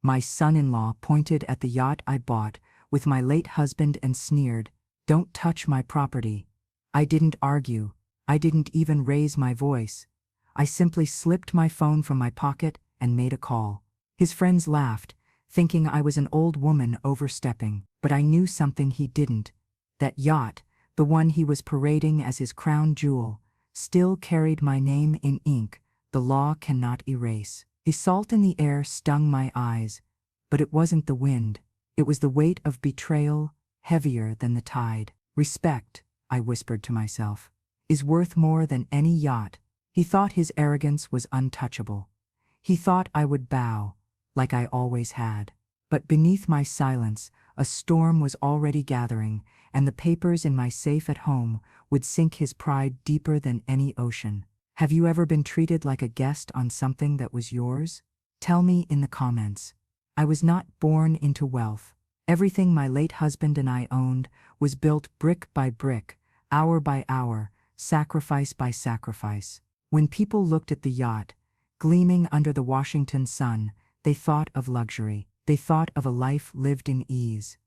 My son-in-law pointed at the yacht I bought with my late husband and sneered, "Don't touch my property." I didn't argue. I didn't even raise my voice. I simply slipped my phone from my pocket and made a call. His friends laughed, thinking I was an old woman overstepping, but I knew something he didn't. That yacht, the one he was parading as his crown jewel, still carried my name in ink the law cannot erase. The salt in the air stung my eyes, but it wasn't the wind. It was the weight of betrayal, heavier than the tide. Respect, I whispered to myself, is worth more than any yacht. He thought his arrogance was untouchable. He thought I would bow, like I always had. But beneath my silence, a storm was already gathering, and the papers in my safe at home would sink his pride deeper than any ocean. Have you ever been treated like a guest on something that was yours? Tell me in the comments. I was not born into wealth. Everything my late husband and I owned was built brick by brick, hour by hour, sacrifice by sacrifice. When people looked at the yacht, gleaming under the Washington sun, they thought of luxury. They thought of a life lived in ease.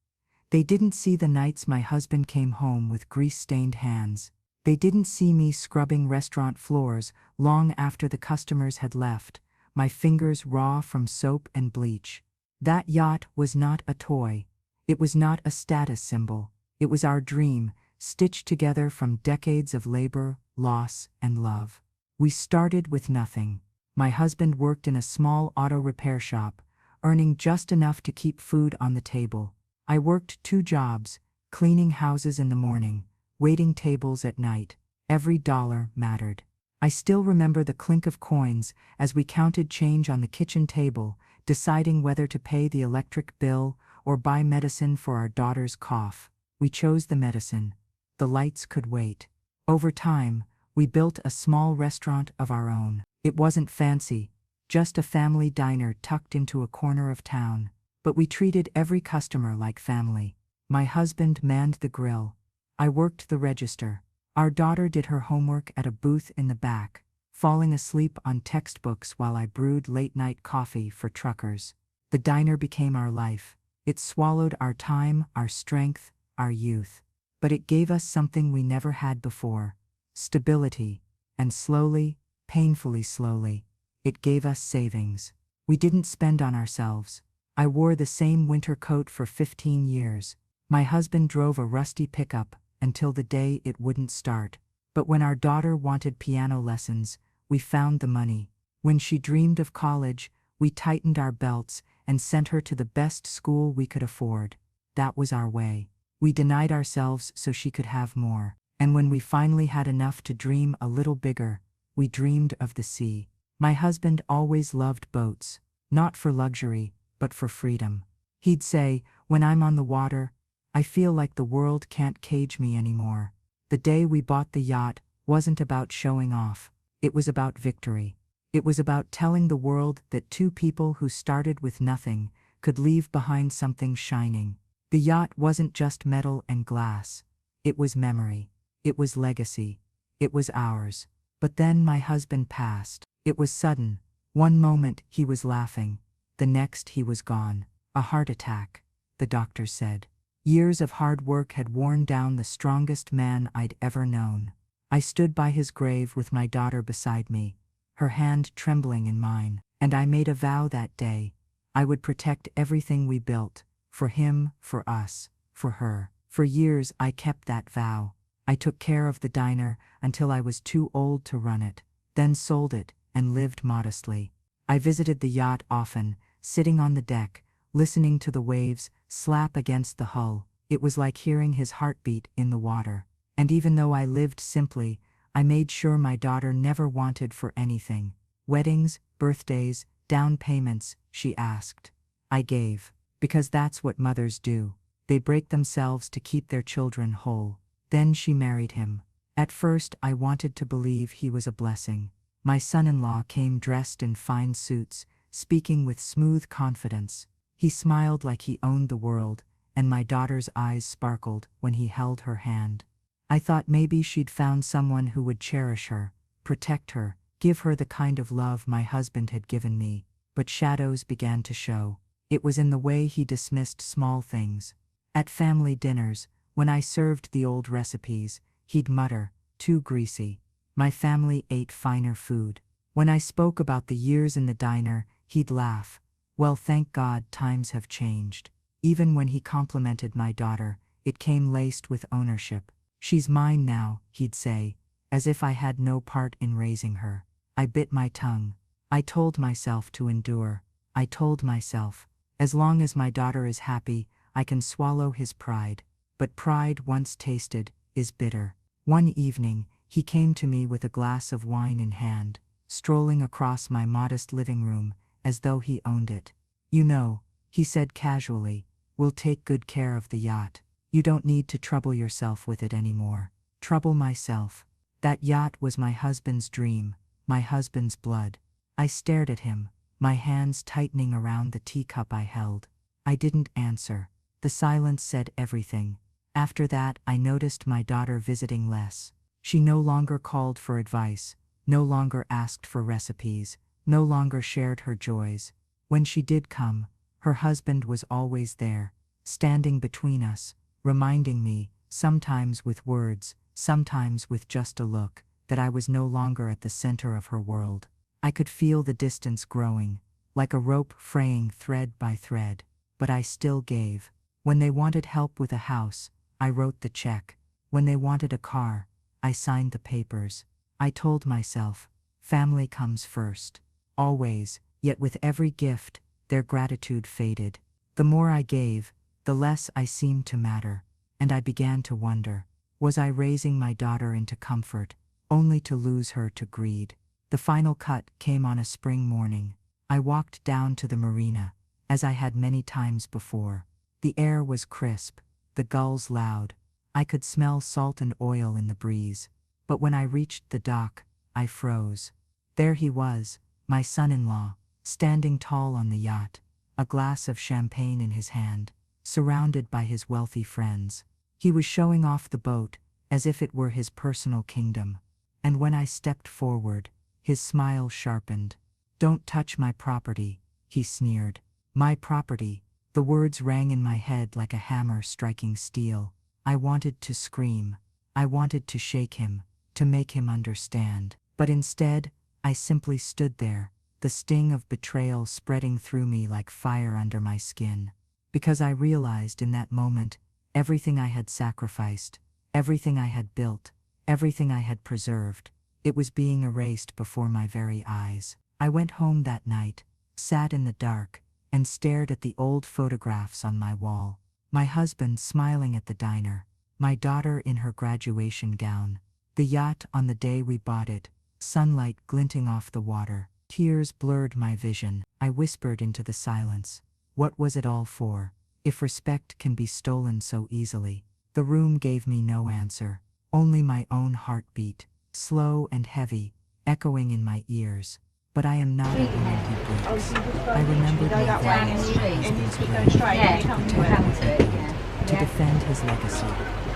They didn't see the nights my husband came home with grease-stained hands. They didn't see me scrubbing restaurant floors long after the customers had left, my fingers raw from soap and bleach. That yacht was not a toy. It was not a status symbol. It was our dream, stitched together from decades of labor, loss, and love. We started with nothing. My husband worked in a small auto repair shop, earning just enough to keep food on the table. I worked 2 jobs, cleaning houses in the morning, waiting tables at night. Every dollar mattered. I still remember the clink of coins as we counted change on the kitchen table, deciding whether to pay the electric bill or buy medicine for our daughter's cough. We chose the medicine. The lights could wait. Over time, we built a small restaurant of our own. It wasn't fancy, just a family diner tucked into a corner of town. But we treated every customer like family. My husband manned the grill. I worked the register. Our daughter did her homework at a booth in the back, falling asleep on textbooks while I brewed late-night coffee for truckers. The diner became our life. It swallowed our time, our strength, our youth. But it gave us something we never had before: stability. And slowly, painfully slowly, it gave us savings. We didn't spend on ourselves. I wore the same winter coat for 15 years. My husband drove a rusty pickup until the day it wouldn't start. But when our daughter wanted piano lessons, we found the money. When she dreamed of college, we tightened our belts and sent her to the best school we could afford. That was our way. We denied ourselves so she could have more. And when we finally had enough to dream a little bigger, we dreamed of the sea. My husband always loved boats, not for luxury, but for freedom. He'd say, "When I'm on the water, I feel like the world can't cage me anymore." The day we bought the yacht wasn't about showing off. It was about victory. It was about telling the world that 2 people who started with nothing could leave behind something shining. The yacht wasn't just metal and glass. It was memory. It was legacy. It was ours. But then my husband passed. It was sudden. One moment he was laughing. The next he was gone. A heart attack, the doctor said. Years of hard work had worn down the strongest man I'd ever known. I stood by his grave with my daughter beside me, her hand trembling in mine, and I made a vow that day. I would protect everything we built, for him, for us, for her. For years I kept that vow. I took care of the diner until I was too old to run it, then sold it and lived modestly. I visited the yacht often, sitting on the deck, listening to the waves slap against the hull. It was like hearing his heartbeat in the water. And even though I lived simply, I made sure my daughter never wanted for anything. Weddings, birthdays, down payments, she asked. I gave, because that's what mothers do. They break themselves to keep their children whole. Then she married him. At first I wanted to believe he was a blessing. My son-in-law came dressed in fine suits, speaking with smooth confidence. He smiled like he owned the world, and my daughter's eyes sparkled when he held her hand. I thought maybe she'd found someone who would cherish her, protect her, give her the kind of love my husband had given me. But shadows began to show. It was in the way he dismissed small things. At family dinners, when I served the old recipes, he'd mutter, "Too greasy." My family ate finer food. When I spoke about the years in the diner, he'd laugh. Well, thank God times have changed. Even when he complimented my daughter, it came laced with ownership. "She's mine now," he'd say, as if I had no part in raising her. I bit my tongue. I told myself to endure. I told myself, as long as my daughter is happy, I can swallow his pride. But pride, once tasted, is bitter. One evening, he came to me with a glass of wine in hand, strolling across my modest living room, as though he owned it. "You know," he said casually, "we'll take good care of the yacht. You don't need to trouble yourself with it anymore." Trouble myself. That yacht was my husband's dream, my husband's blood. I stared at him, my hands tightening around the teacup I held. I didn't answer. The silence said everything. After that, I noticed my daughter visiting less. She no longer called for advice, no longer asked for recipes, no longer shared her joys. When she did come, her husband was always there, standing between us, reminding me, sometimes with words, sometimes with just a look, that I was no longer at the center of her world. I could feel the distance growing, like a rope fraying thread by thread, but I still gave. When they wanted help with a house, I wrote the check. When they wanted a car, I signed the papers. I told myself, family comes first. Always, yet with every gift, their gratitude faded. The more I gave, the less I seemed to matter, and I began to wonder, was I raising my daughter into comfort, only to lose her to greed? The final cut came on a spring morning. I walked down to the marina, as I had many times before. The air was crisp, the gulls loud. I could smell salt and oil in the breeze. But when I reached the dock, I froze. There he was, my son-in-law, standing tall on the yacht, a glass of champagne in his hand, surrounded by his wealthy friends. He was showing off the boat, as if it were his personal kingdom. And when I stepped forward, his smile sharpened. "Don't touch my property," he sneered. My property. The words rang in my head like a hammer striking steel. I wanted to scream. I wanted to shake him, to make him understand. But instead, I simply stood there, the sting of betrayal spreading through me like fire under my skin. Because I realized in that moment, everything I had sacrificed, everything I had built, everything I had preserved, it was being erased before my very eyes. I went home that night, sat in the dark, and stared at the old photographs on my wall. My husband smiling at the diner, my daughter in her graduation gown, the yacht on the day we bought it, sunlight glinting off the water. Tears blurred my vision. I whispered into the silence, what was it all for, if respect can be stolen so easily? The room gave me no answer, only my own heartbeat, slow and heavy, echoing in my ears. But I am not a woman who breaks. I remembered my vows to my husband's grave, to protect my people, to defend his legacy.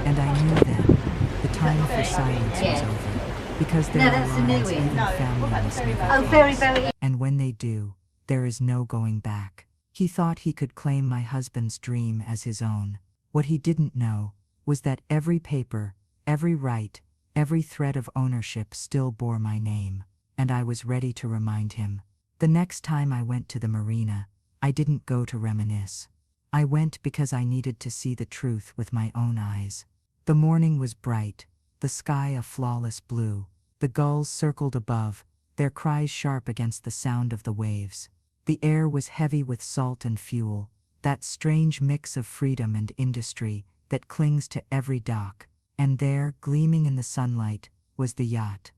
And I knew then, the time for silence was over. Because there are lines even family must never cross. And when they do, there is no going back. He thought he could claim my husband's dream as his own. What he didn't know was that every paper, every right, every thread of ownership still bore my name. And I was ready to remind him. The next time I went to the marina, I didn't go to reminisce. I went because I needed to see the truth with my own eyes. The morning was bright, the sky a flawless blue. The gulls circled above, their cries sharp against the sound of the waves. The air was heavy with salt and fuel, that strange mix of freedom and industry that clings to every dock. And there, gleaming in the sunlight, was the yacht,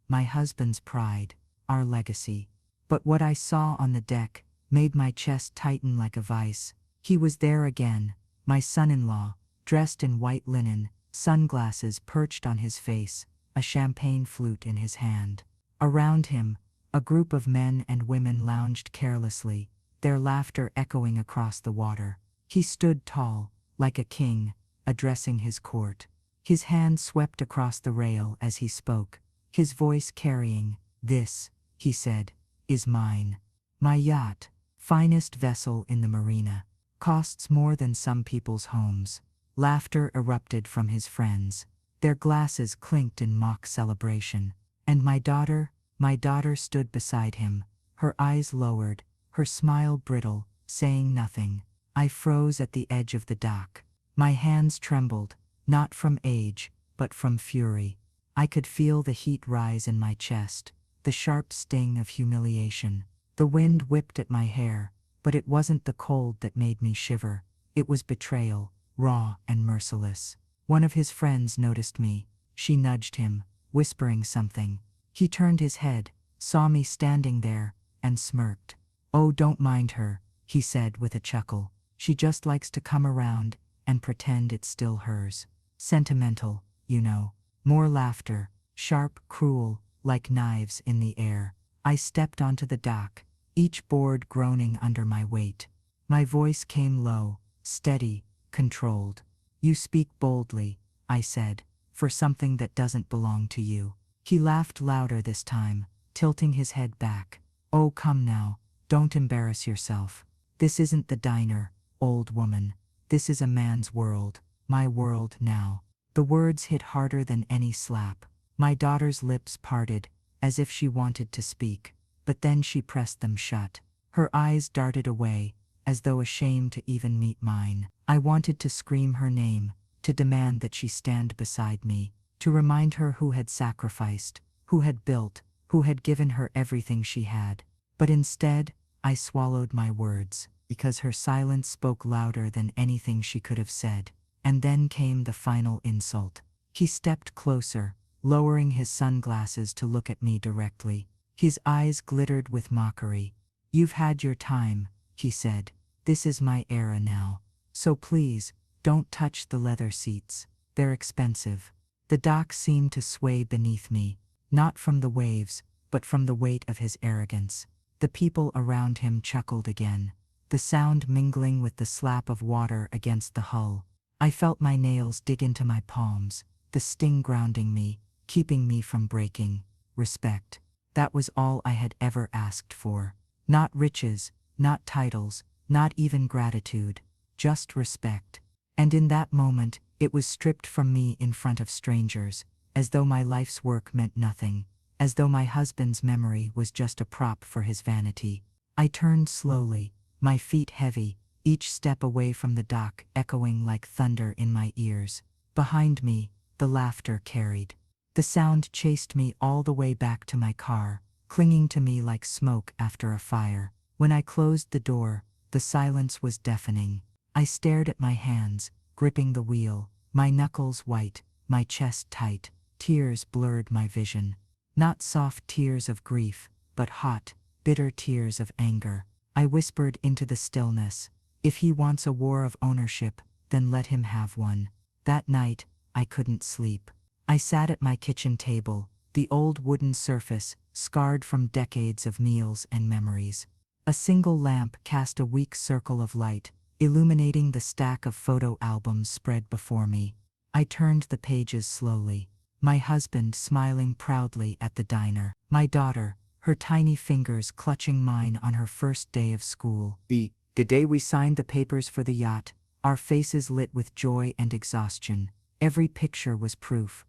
my husband's pride, our legacy. But what I saw on the deck made my chest tighten like a vice. He was there again, my son-in-law, dressed in white linen, sunglasses perched on his face, a champagne flute in his hand. Around him, a group of men and women lounged carelessly, their laughter echoing across the water. He stood tall, like a king, addressing his court. His hand swept across the rail as he spoke, his voice carrying, "This," he said, "is mine. My yacht, Finest vessel in the marina. Costs more than some people's homes. Laughter erupted from his friends. Their glasses clinked in mock celebration. And my daughter stood beside him, her eyes lowered, her smile brittle, saying nothing. I froze at the edge of the dock. My hands trembled, not from age, but from fury. I could feel the heat rise in my chest, the sharp sting of humiliation. The wind whipped at my hair, but it wasn't the cold that made me shiver. It was betrayal, raw and merciless. One of his friends noticed me. She nudged him, whispering something. He turned his head, saw me standing there, and smirked. "Oh, don't mind her," he said with a chuckle. "She just likes to come around and pretend it's still hers. Sentimental, you know." More laughter, sharp, cruel, like knives in the air. I stepped onto the dock, each board groaning under my weight. My voice came low, steady, controlled. "You speak boldly," I said, "for something that doesn't belong to you." He laughed louder this time, tilting his head back. "Oh, come now, don't embarrass yourself. This isn't the diner, old woman. This is a man's world, my world now." The words hit harder than any slap. My daughter's lips parted, as if she wanted to speak, but then she pressed them shut. Her eyes darted away, as though ashamed to even meet mine. I wanted to scream her name, to demand that she stand beside me, to remind her who had sacrificed, who had built, who had given her everything she had. But instead, I swallowed my words, because her silence spoke louder than anything she could have said. And then came the final insult. He stepped closer, lowering his sunglasses to look at me directly. His eyes glittered with mockery. "You've had your time," he said. "This is my era now. So please, don't touch the leather seats. They're expensive." The dock seemed to sway beneath me, not from the waves, but from the weight of his arrogance. The people around him chuckled again, the sound mingling with the slap of water against the hull. I felt my nails dig into my palms, the sting grounding me, keeping me from breaking. Respect. That was all I had ever asked for. Not riches, not titles, not even gratitude, just respect. And in that moment, it was stripped from me in front of strangers, as though my life's work meant nothing, as though my husband's memory was just a prop for his vanity. I turned slowly, my feet heavy, each step away from the dock echoing like thunder in my ears. Behind me, the laughter carried. The sound chased me all the way back to my car, clinging to me like smoke after a fire. When I closed the door, the silence was deafening. I stared at my hands, gripping the wheel, my knuckles white, my chest tight. Tears blurred my vision. Not soft tears of grief, but hot, bitter tears of anger. I whispered into the stillness, "If he wants a war of ownership, then let him have one." That night, I couldn't sleep. I sat at my kitchen table, the old wooden surface, scarred from decades of meals and memories. A single lamp cast a weak circle of light, illuminating the stack of photo albums spread before me. I turned the pages slowly. My husband smiling proudly at the diner. My daughter, her tiny fingers clutching mine on her first day of school. The day we signed the papers for the yacht, our faces lit with joy and exhaustion. Every picture was proof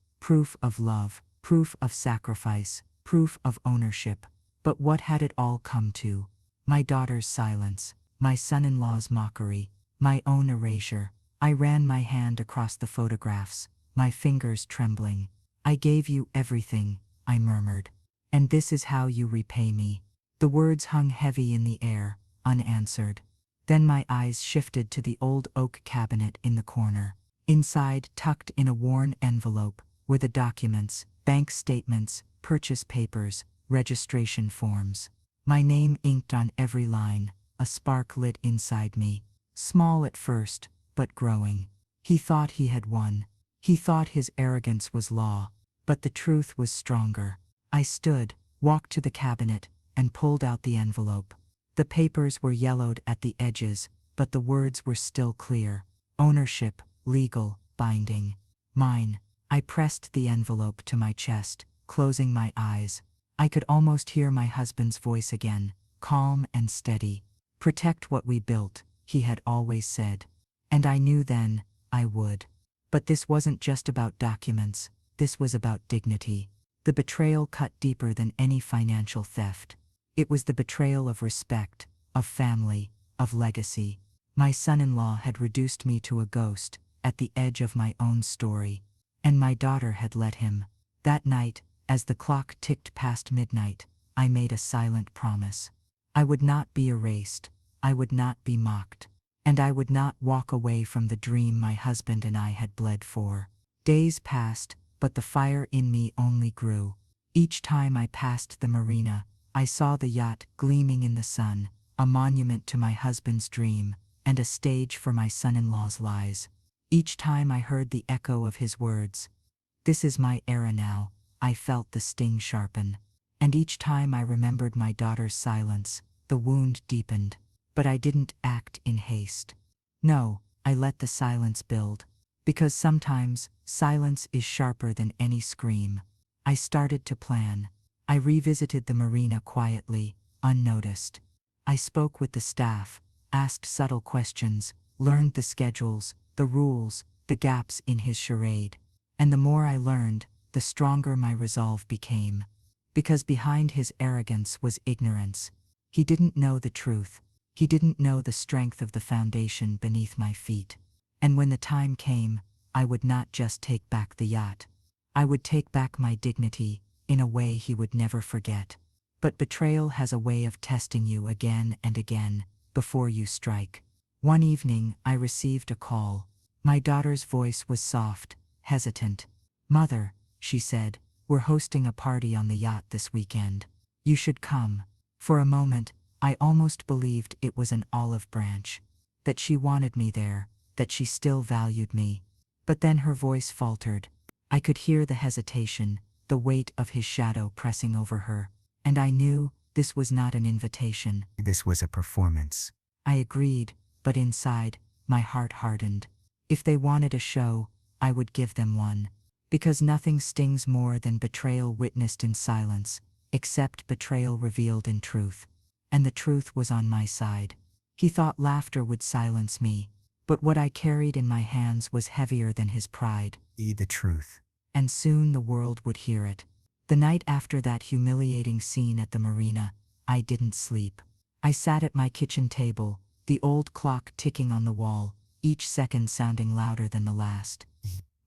of love, proof of sacrifice, proof of ownership. But what had it all come to? My daughter's silence, my son-in-law's mockery, my own erasure. I ran my hand across the photographs, my fingers trembling. "I gave you everything," I murmured. "And this is how you repay me." The words hung heavy in the air, unanswered. Then my eyes shifted to the old oak cabinet in the corner. Inside, tucked in a worn envelope, were the documents, bank statements, purchase papers, registration forms. My name inked on every line. A spark lit inside me. Small at first, but growing. He thought he had won. He thought his arrogance was law. But the truth was stronger. I stood, walked to the cabinet, and pulled out the envelope. The papers were yellowed at the edges, but the words were still clear. Ownership, legal, binding. Mine. I pressed the envelope to my chest, closing my eyes. I could almost hear my husband's voice again, calm and steady. Protect what we built, he had always said. And I knew then, I would. But this wasn't just about documents, this was about dignity. The betrayal cut deeper than any financial theft. It was the betrayal of respect, of family, of legacy. My son-in-law had reduced me to a ghost, at the edge of my own story. And my daughter had let him. That night, as the clock ticked past midnight, I made a silent promise. I would not be erased, I would not be mocked, and I would not walk away from the dream my husband and I had bled for. Days passed, but the fire in me only grew. Each time I passed the marina, I saw the yacht gleaming in the sun, a monument to my husband's dream, and a stage for my son-in-law's lies. Each time I heard the echo of his words, "This is my era now," I felt the sting sharpen. And each time I remembered my daughter's silence, the wound deepened. But I didn't act in haste. No, I let the silence build. Because sometimes, silence is sharper than any scream. I started to plan. I revisited the marina quietly, unnoticed. I spoke with the staff, asked subtle questions, learned the schedules, the rules, the gaps in his charade. And the more I learned, the stronger my resolve became. Because behind his arrogance was ignorance. He didn't know the truth. He didn't know the strength of the foundation beneath my feet. And when the time came, I would not just take back the yacht. I would take back my dignity, in a way he would never forget. But betrayal has a way of testing you again and again, before you strike. One evening, I received a call. My daughter's voice was soft, hesitant. "Mother," she said, "we're hosting a party on the yacht this weekend. You should come." For a moment, I almost believed it was an olive branch. That she wanted me there, that she still valued me. But then her voice faltered. I could hear the hesitation, the weight of his shadow pressing over her. And I knew this was not an invitation. This was a performance. I agreed, but inside, my heart hardened. If they wanted a show, I would give them one. Because nothing stings more than betrayal witnessed in silence, except betrayal revealed in truth. And the truth was on my side. He thought laughter would silence me, but what I carried in my hands was heavier than his pride. The truth. And soon the world would hear it. The night after that humiliating scene at the marina, I didn't sleep. I sat at my kitchen table, the old clock ticking on the wall, each second sounding louder than the last.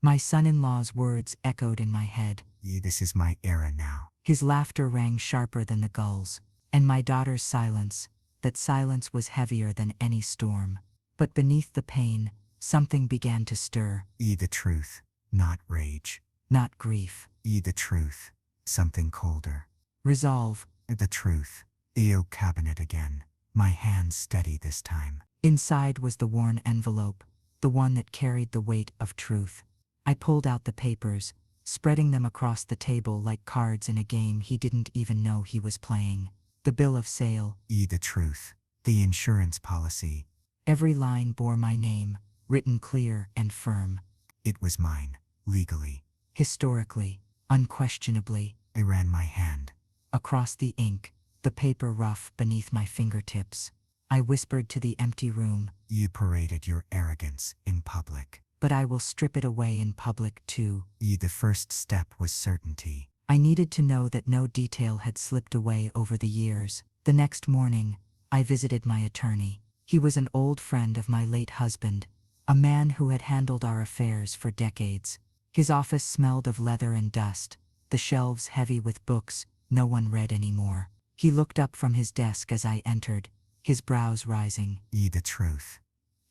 My son-in-law's words echoed in my head. This is my era now. His laughter rang sharper than the gulls, and my daughter's silence, that silence was heavier than any storm. But beneath the pain, something began to stir. The truth, not rage. Not grief. The truth, something colder. Resolve. The truth. The oak cabinet again, my hands steady this time. Inside was the worn envelope, the one that carried the weight of truth. I pulled out the papers, spreading them across the table like cards in a game he didn't even know he was playing. The bill of sale. The truth. The insurance policy. Every line bore my name, written clear and firm. It was mine, legally. Historically, unquestionably. I ran my hand across the ink, the paper rough beneath my fingertips. I whispered to the empty room. You paraded your arrogance in public. But I will strip it away in public too. The first step was certainty. I needed to know that no detail had slipped away over the years. The next morning, I visited my attorney. He was an old friend of my late husband, a man who had handled our affairs for decades. His office smelled of leather and dust, the shelves heavy with books no one read anymore. He looked up from his desk as I entered, his brows rising. The truth.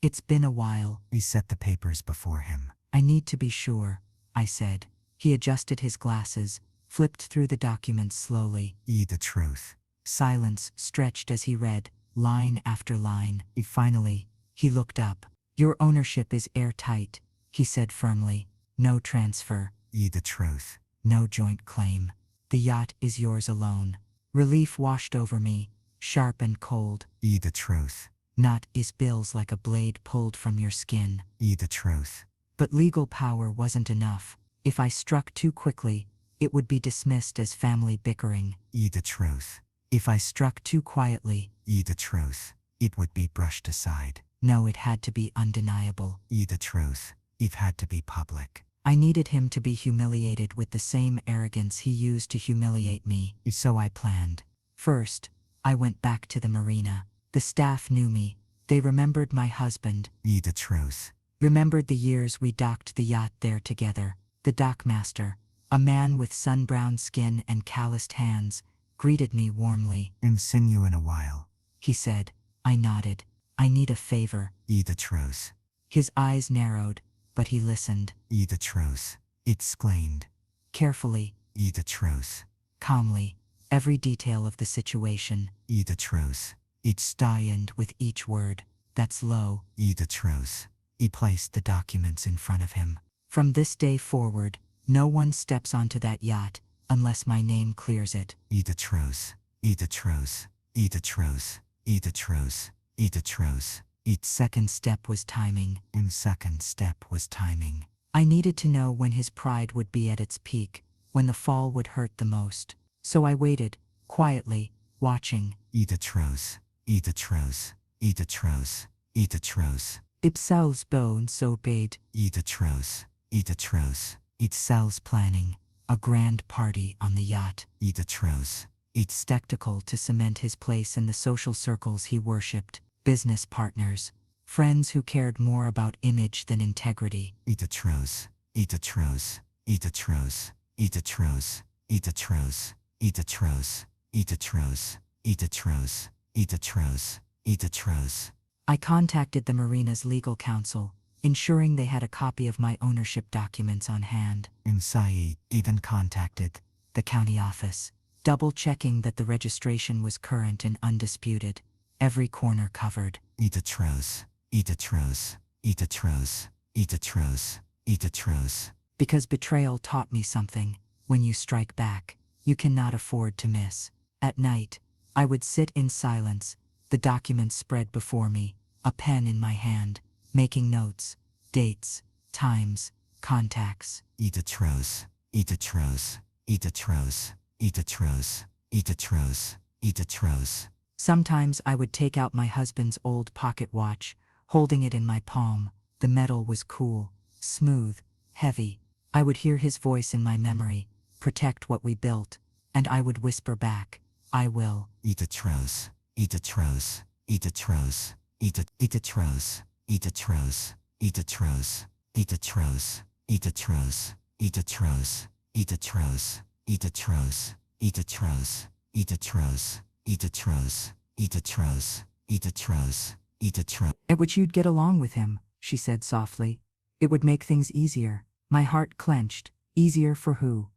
It's been a while. We set the papers before him. I need to be sure, I said. He adjusted his glasses, flipped through the documents slowly. The truth. Silence stretched as he read, line after line. Finally, he looked up. Your ownership is airtight, he said firmly. No transfer. The truth. No joint claim. The yacht is yours alone. Relief washed over me, sharp and cold. The truth. Not is bills like a blade pulled from your skin. The truth. But legal power wasn't enough. If I struck too quickly, it would be dismissed as family bickering. The truth. If I struck too quietly, The truth. it would be brushed aside. No, it had to be undeniable. The truth, it had to be public. I needed him to be humiliated with the same arrogance he used to humiliate me, so I planned. First, I went back to the marina. The staff knew me. They remembered my husband, The truth, remembered the years we docked the yacht there together. The dockmaster, a man with sun-browned skin and calloused hands, greeted me warmly. see you in a while. He said. I nodded. I need a favor. The truth, His eyes narrowed, but he listened. the truth, explained. Carefully, The truth, calmly, every detail of the situation. the truth, Stallion with each word. That's low. the truth. He placed the documents in front of him. From this day forward, no one steps onto that yacht unless my name clears it. The truth, the truth, the truth, the truth, the truth. Each second step was timing. Second step was timing. I needed to know when his pride would be at its peak, when the fall would hurt the most. So I waited, quietly, watching. The truth, the truth, the truth, the truth. Ipsel's bone so bade. The truth, the truth, Itsel's planning, a grand party on the yacht. the truth. Spectacle to cement his place in the social circles he worshipped. Business partners, friends who cared more about image than integrity. The truth, the truth, the truth, the truth, the truth, the truth, the truth, the truth, the truth, the truth. I contacted the marina's legal counsel, ensuring they had a copy of my ownership documents on hand. Saeed even contacted The county office, double-checking that the registration was current and undisputed. Every corner covered. the truth, the truth, the truth, the truth, the truth. Because betrayal taught me something. When you strike back, you cannot afford to miss. At night, I would sit in silence, the documents spread before me, a pen in my hand, making notes, dates, times, contacts. The truth, the truth, the truth, the truth, the truth, the truth. Sometimes I would take out my husband's old pocket watch, holding it in my palm. The metal was cool, smooth, heavy. I would hear his voice in my memory, protect what we built, and I would whisper back, I will. The truth, the truth, the truth, the truth, the truth, the truth, the truth, the truth, the truth, the truth, the truth, the truth, the truth. Eat the truth, eat the truth, eat the truth, eat the truth. At which you'd get along with him, she said softly. It would make things easier. My heart clenched. Easier for who?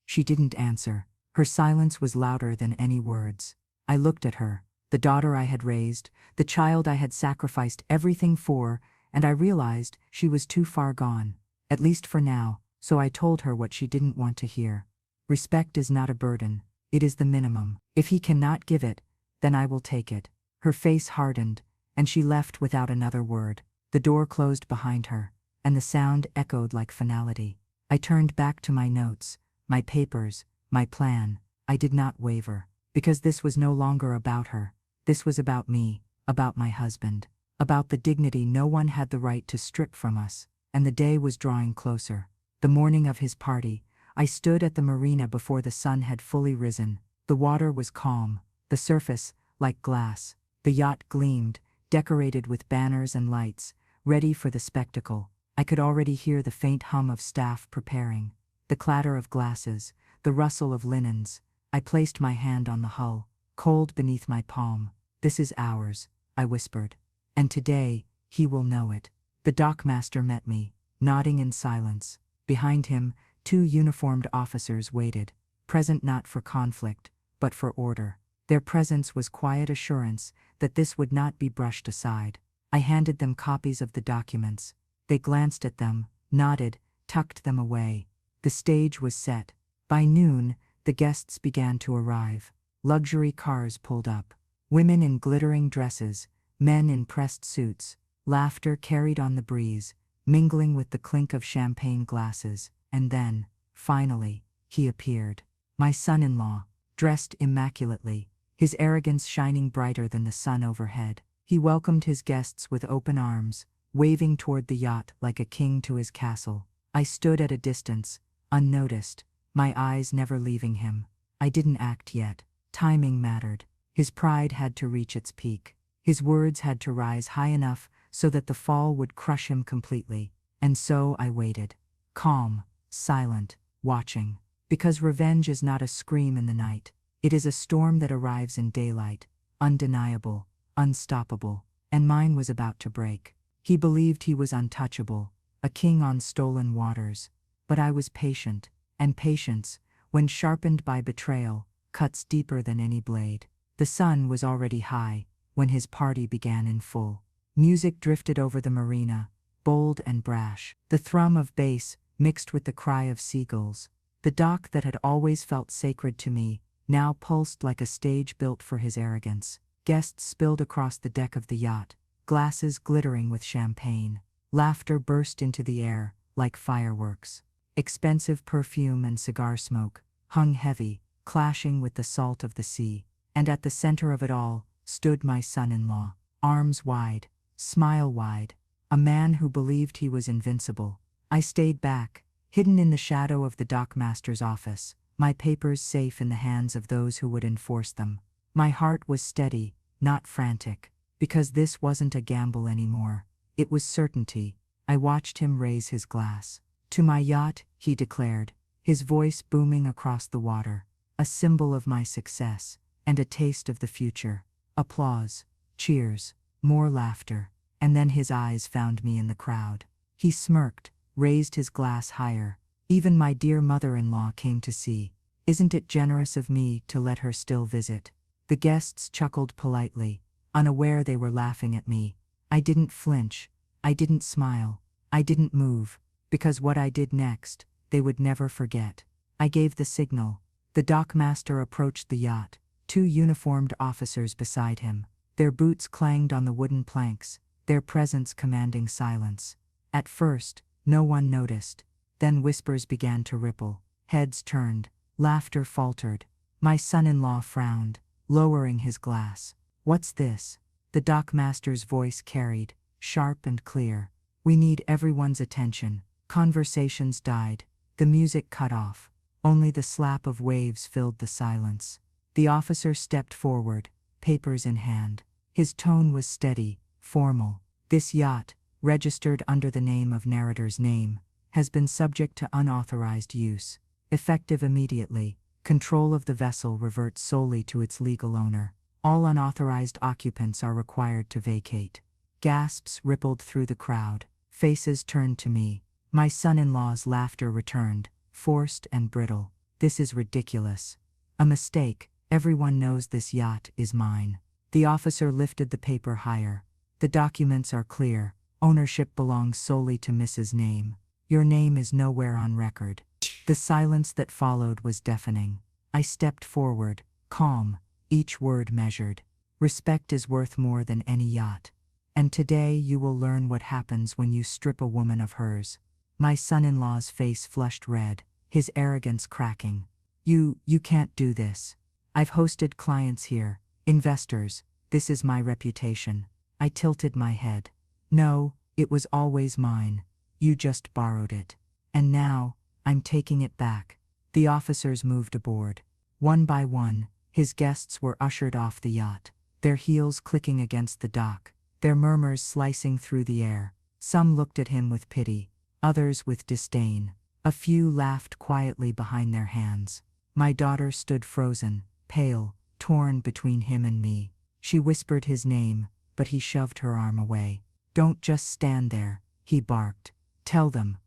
She didn't answer. Her silence was louder than any words. I looked at her, the daughter I had raised, the child I had sacrificed everything for, and I realized she was too far gone, at least for now, so I told her what she didn't want to hear. Respect is not a burden. It is the minimum. If he cannot give it, then I will take it. Her face hardened, and she left without another word. The door closed behind her, and the sound echoed like finality. I turned back to my notes, my papers, my plan. I did not waver, because this was no longer about her. This was about me, about my husband, about the dignity no one had the right to strip from us. And the day was drawing closer. The morning of his party, I stood at the marina before the sun had fully risen. The water was calm, the surface like glass. The yacht gleamed, decorated with banners and lights, ready for the spectacle. I could already hear the faint hum of staff preparing, the clatter of glasses, the rustle of linens. I placed my hand on the hull, cold beneath my palm. This is ours, I whispered. And today, he will know it. The dockmaster met me, nodding in silence. Behind him, 2 uniformed officers waited, present not for conflict, but for order. Their presence was quiet assurance that this would not be brushed aside. I handed them copies of the documents. They glanced at them, nodded, tucked them away. The stage was set. By noon, the guests began to arrive. Luxury cars pulled up. Women in glittering dresses, men in pressed suits. Laughter carried on the breeze, mingling with the clink of champagne glasses. And then, finally, he appeared. My son-in-law, dressed immaculately, his arrogance shining brighter than the sun overhead. He welcomed his guests with open arms, waving toward the yacht like a king to his castle. I stood at a distance, unnoticed, my eyes never leaving him. I didn't act yet. Timing mattered. His pride had to reach its peak. His words had to rise high enough so that the fall would crush him completely. And so I waited. Calm, silent, watching. Because revenge is not a scream in the night. It is a storm that arrives in daylight, undeniable, unstoppable, and mine was about to break. He believed he was untouchable, a king on stolen waters. But I was patient, and patience, when sharpened by betrayal, cuts deeper than any blade. The sun was already high when his party began in full. Music drifted over the marina, bold and brash. The thrum of bass mixed with the cry of seagulls. The dock that had always felt sacred to me now pulsed like a stage built for his arrogance. Guests spilled across the deck of the yacht, glasses glittering with champagne. Laughter burst into the air like fireworks. Expensive perfume and cigar smoke hung heavy, clashing with the salt of the sea. And at the center of it all stood my son-in-law, arms wide, smile wide, a man who believed he was invincible. I stayed back, hidden in the shadow of the dockmaster's office, my papers safe in the hands of those who would enforce them. My heart was steady, not frantic, because this wasn't a gamble anymore. It was certainty. I watched him raise his glass. "To my yacht," he declared, his voice booming across the water, "a symbol of my success, and a taste of the future." Applause, cheers, more laughter, and then his eyes found me in the crowd. He smirked, raised his glass higher. "Even my dear mother-in-law came to see. Isn't it generous of me to let her still visit?" The guests chuckled politely, unaware they were laughing at me. I didn't flinch. I didn't smile. I didn't move, because what I did next, they would never forget. I gave the signal. The dockmaster approached the yacht, two uniformed officers beside him. Their boots clanged on the wooden planks, their presence commanding silence. At first, no one noticed. Then whispers began to ripple. Heads turned. Laughter faltered. My son-in-law frowned, lowering his glass. "What's this?" The dockmaster's voice carried, sharp and clear. "We need everyone's attention." Conversations died. The music cut off. Only the slap of waves filled the silence. The officer stepped forward, papers in hand. His tone was steady, formal. "This yacht, registered under the name of narrator's name, has been subject to unauthorized use. Effective immediately, control of the vessel reverts solely to its legal owner. All unauthorized occupants are required to vacate." Gasps rippled through the crowd. Faces turned to me. My son-in-law's laughter returned, forced and brittle. "This is ridiculous. A mistake. Everyone knows this yacht is mine." The officer lifted the paper higher. "The documents are clear. Ownership belongs solely to Mrs. Name. Your name is nowhere on record." The silence that followed was deafening. I stepped forward, calm, each word measured. "Respect is worth more than any yacht. And today you will learn what happens when you strip a woman of hers." My son-in-law's face flushed red, his arrogance cracking. You can't do this. I've hosted clients here, investors. This is my reputation." I tilted my head. "No, it was always mine. You just borrowed it. And now, I'm taking it back." The officers moved aboard. One by one, his guests were ushered off the yacht, their heels clicking against the dock, their murmurs slicing through the air. Some looked at him with pity, others with disdain. A few laughed quietly behind their hands. My daughter stood frozen, pale, torn between him and me. She whispered his name, but he shoved her arm away. "Don't just stand there," he barked. Tell them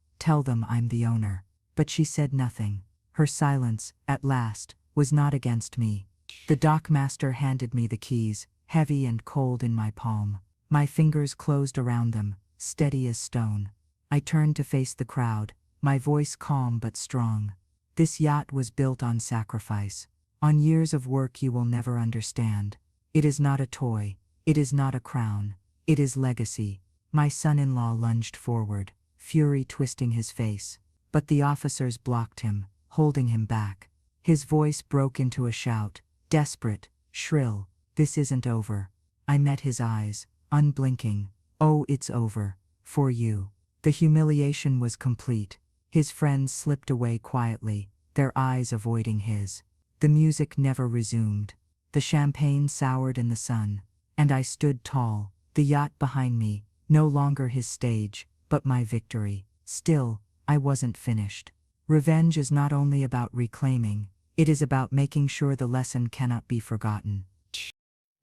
I'm the owner." But she said nothing. Her silence, at last, was not against me. The dockmaster handed me the keys, heavy and cold in my palm. My fingers closed around them, steady as stone. I turned to face the crowd, my voice calm but strong. "This yacht was built on sacrifice, on years of work you will never understand. It is not a toy, it is not a crown, it is legacy." My son-in-law lunged forward, fury twisting his face. But the officers blocked him, holding him back. His voice broke into a shout, desperate, shrill. "This isn't over." I met his eyes, unblinking, "Oh, it's over. For you." The humiliation was complete. His friends slipped away quietly, their eyes avoiding his. The music never resumed. The champagne soured in the sun, and I stood tall, the yacht behind me, no longer his stage, but my victory. Still, I wasn't finished. Revenge is not only about reclaiming, it is about making sure the lesson cannot be forgotten.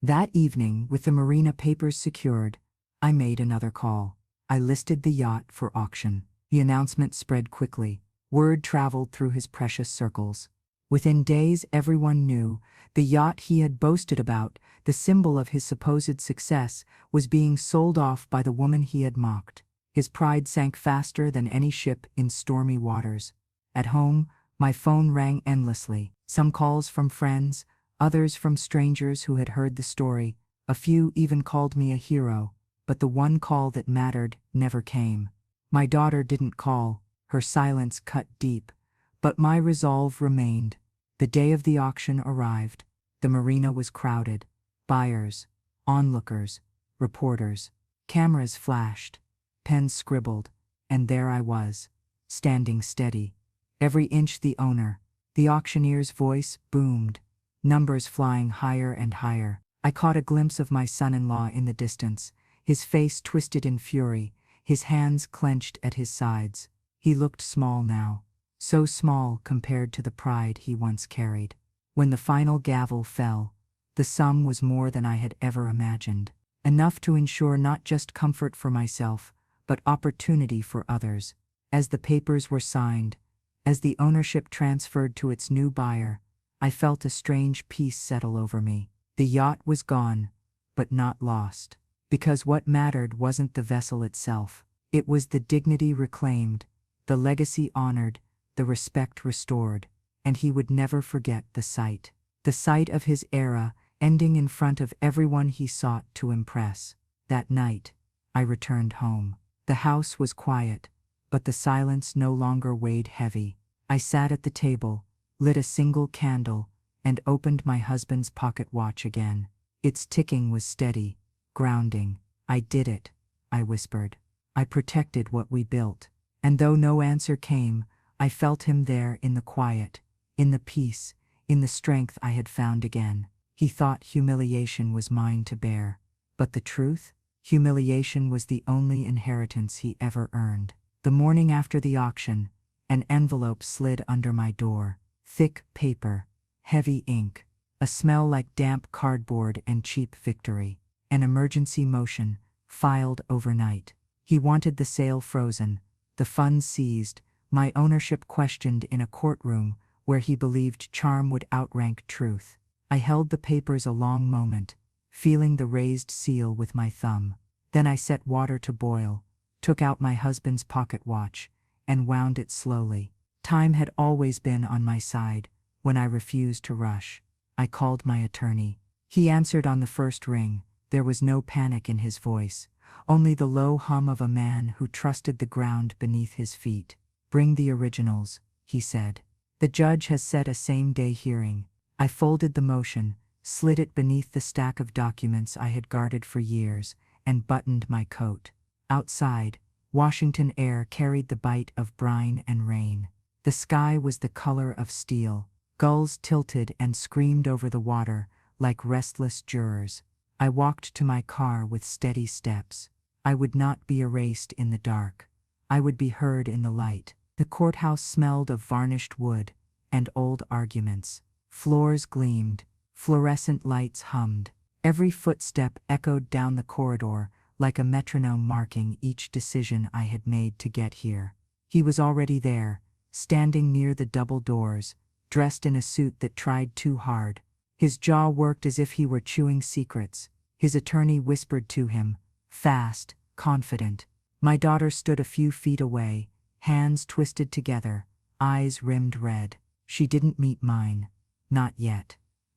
That evening, with the marina papers secured, I made another call. I listed the yacht for auction. The announcement spread quickly. Word traveled through his precious circles. Within days, everyone knew the yacht he had boasted about, the symbol of his supposed success, was being sold off by the woman he had mocked. His pride sank faster than any ship in stormy waters. At home, my phone rang endlessly, some calls from friends, others from strangers who had heard the story. A few even called me a hero, but the one call that mattered never came. My daughter didn't call, her silence cut deep, but my resolve remained. The day of the auction arrived. The marina was crowded. Buyers, onlookers, reporters. Cameras flashed, pens scribbled, and there I was, standing steady. Every inch the owner. The auctioneer's voice boomed, numbers flying higher and higher. I caught a glimpse of my son-in-law in the distance, his face twisted in fury, his hands clenched at his sides. He looked small now, so small compared to the pride he once carried. When the final gavel fell, the sum was more than I had ever imagined, enough to ensure not just comfort for myself, but opportunity for others. As the papers were signed, as the ownership transferred to its new buyer, I felt a strange peace settle over me. The yacht was gone, but not lost. Because what mattered wasn't the vessel itself. It was the dignity reclaimed, the legacy honored, the respect restored, and he would never forget the sight. The sight of his era ending in front of everyone he sought to impress. That night, I returned home. The house was quiet, but the silence no longer weighed heavy. I sat at the table, lit a single candle, and opened my husband's pocket watch again. Its ticking was steady, grounding. "I did it," I whispered. "I protected what we built." And though no answer came, I felt him there in the quiet, in the peace, in the strength I had found again. He thought humiliation was mine to bear. But the truth? Humiliation was the only inheritance he ever earned. The morning after the auction, an envelope slid under my door. Thick paper, heavy ink, a smell like damp cardboard and cheap victory. An emergency motion, filed overnight. He wanted the sale frozen, the funds seized, my ownership questioned in a courtroom where he believed charm would outrank truth. I held the papers a long moment, feeling the raised seal with my thumb. Then I set water to boil, took out my husband's pocket watch, and wound it slowly. Time had always been on my side when I refused to rush. I called my attorney. He answered on the first ring. There was no panic in his voice, only the low hum of a man who trusted the ground beneath his feet. "Bring the originals," he said. "The judge has set a same-day hearing." I folded the motion, slid it beneath the stack of documents I had guarded for years, and buttoned my coat. Outside, Washington air carried the bite of brine and rain. The sky was the color of steel. Gulls tilted and screamed over the water like restless jurors. I walked to my car with steady steps. I would not be erased in the dark. I would be heard in the light. The courthouse smelled of varnished wood and old arguments. Floors gleamed, fluorescent lights hummed. Every footstep echoed down the corridor like a metronome marking each decision I had made to get here. He was already there, standing near the double doors, dressed in a suit that tried too hard. His jaw worked as if he were chewing secrets. His attorney whispered to him, fast, confident. My daughter stood a few feet away, hands twisted together, eyes rimmed red. She didn't meet mine. Not yet.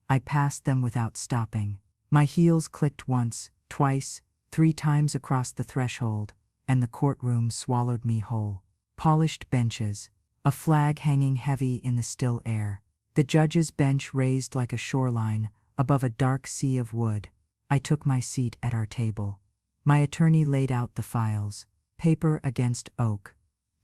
I passed them without stopping. My heels clicked once, twice, 3 times across the threshold, and the courtroom swallowed me whole. Polished benches, a flag hanging heavy in the still air. The judge's bench raised like a shoreline above a dark sea of wood. I took my seat at our table. My attorney laid out the files, paper against oak,